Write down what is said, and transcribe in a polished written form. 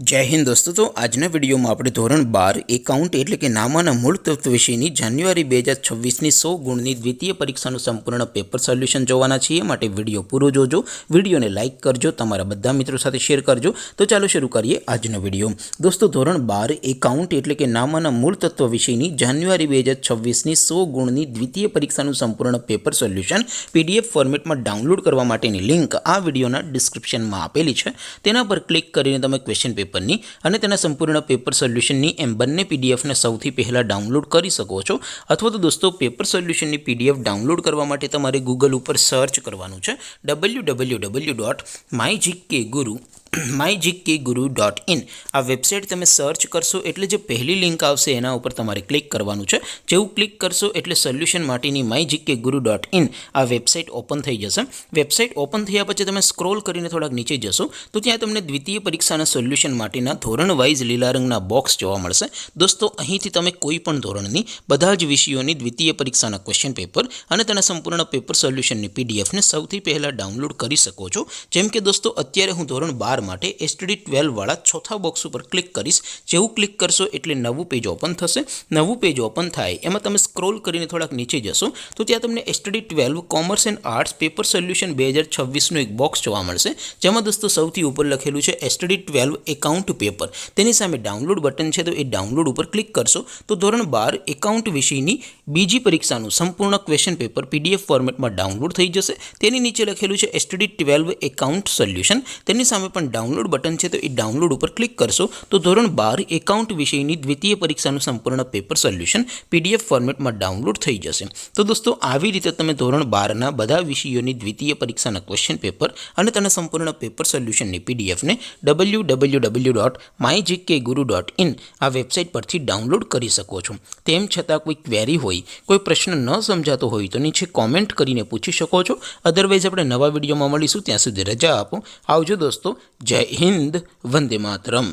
जय हिंद दोस्तों। तो आज विडियो में આપણે ધોરણ 12 એકાઉન્ટ એટલે કે નામાના મૂળ તત્વ વિષયની જાન્યુઆરી 2026ની 100 ગુણની દ્વિતીય પરીક્ષાનું સંપૂર્ણ પેપર સોલ્યુશન જોવાના છીએ। માટે વિડિયો પૂરો જોજો, વિડિયોને લાઇક કરજો, તમારા બધા મિત્રો સાથે શેર કરજો। તો ચાલો શરૂ કરીએ આજનો વિડિયો। દોસ્તો ધોરણ 12 એકાઉન્ટ એટલે કે નામાના મૂળ તત્વ વિષયની જાન્યુઆરી 2026ની 100 ગુણની દ્વિતીય પરીક્ષાનું સંપૂર્ણ પેપર સોલ્યુશન PDF ફોર્મેટમાં ડાઉનલોડ કરવા માટેની લિંક આ વિડિયોના ડિસ્ક્રિપ્શનમાં આપેલી છે। તેના પર ક્લિક કરીને તમે ક્વેશ્ચન પેપરની અને તેના સંપૂर्ण પેપર સોલ્યુશનની એમ બંને પીડીએફને સૌથી પહેલાં ડાઉનલોડ કરી શકો છો। અથવા તો દોસ્તો પેપર સોલ્યુશનની PDF ડાઉનલોડ કરવા માટે તમારે ગૂગલ ઉપર સર્ચ કરવાનું છે www.mygkguru.in। આ વેબસાઇટ તમે સર્ચ કરશો એટલે જે પહેલી લિંક આવશે એના ઉપર તમારે ક્લિક કરવાનું છે। જેવું ક્લિક કરશો એટલે સોલ્યુશન માટેની mygkguru.in આ વેબસાઇટ ઓપન થઈ જશે। વેબસાઇટ ઓપન થયા પછી તમે સ્ક્રોલ કરીને થોડાક નીચે જશો તો ત્યાં તમને દ્વિતીય પરીક્ષાના સોલ્યુશન માટેના ધોરણ વાઇઝ લીલા રંગના બોક્સ જોવા મળશે। દોસ્તો અહીંથી તમે કોઈ પણ ધોરણની બધા જ વિષયોની દ્વિતીય પરીક્ષાના ક્વેશ્ચન પેપર અને તેના સંપૂર્ણ પેપર સોલ્યુશનની પીડીએફને સૌથી પહેલાં ડાઉનલોડ કરી શકો છો। જેમ કે દોસ્તો અત્યારે હું ધોરણ 12 માટે STD 12 વાળા ચોથા બોક્સ ઉપર ક્લિક કરીશ। જેવું ક્લિક કરશો એટલે નવું પેજ ઓપન થશે। નવું પેજ ઓપન થાય એમાં તમે સ્ક્રોલ કરીને થોડાક નીચે જશો તો ત્યાં તમને STD 12 commerce and arts paper solution 2026નું એક બોક્સ જોવા મળશે। જેમાં દોસ્તો સૌથી ઉપર લખેલું છે STD 12 એકાઉન્ટ પેપર। તેની સામે ડાઉનલોડ બટન છે તો એ ડાઉનલોડ ઉપર ક્લિક કરશો તો ધોરણ 12 એકાઉન્ટ વિષયની બીજી પરીક્ષાનું સંપૂર્ણ ક્વેશ્ચન પેપર PDF ફોર્મેટમાં ડાઉનલોડ થઈ જશે। તેની નીચે લખેલું છે STD 12 એકાઉન્ટ સોલ્યુશન। તેની સામે પણ ડાઉનલોડ બટન છે તો એ ડાઉનલોડ ઉપર ક્લિક કરશો તો ધોરણ 12 એકાઉન્ટ વિષયની દ્વિતીય પરીક્ષાનું સંપૂર્ણ પેપર સોલ્યુશન PDF ફોર્મેટમાં ડાઉનલોડ થઈ જશે। તો દોસ્તો આવી રીતે તમે ધોરણ 12ના બધા વિષયોની દ્વિતીય પરીક્ષાના ક્વેશ્ચન પેપર અને તેના સંપૂર્ણ પેપર સોલ્યુશનની પીડીએફને www.mygkguru.in આ વેબસાઇટ પરથી ડાઉનલોડ કરી શકો છો। તેમ છતાં કોઈ ક્વેરી હોય, કોઈ પ્રશ્ન ન સમજાતો હોય તો નીચે કોમેન્ટ કરીને પૂછી શકો છો। અધરવાઇઝ આપણે નવા વિડીયોમાં મળીશું, ત્યાં સુધી રજા આપો। આવજો દોસ્તો। જય હિન્દ, વંદે માતરમ।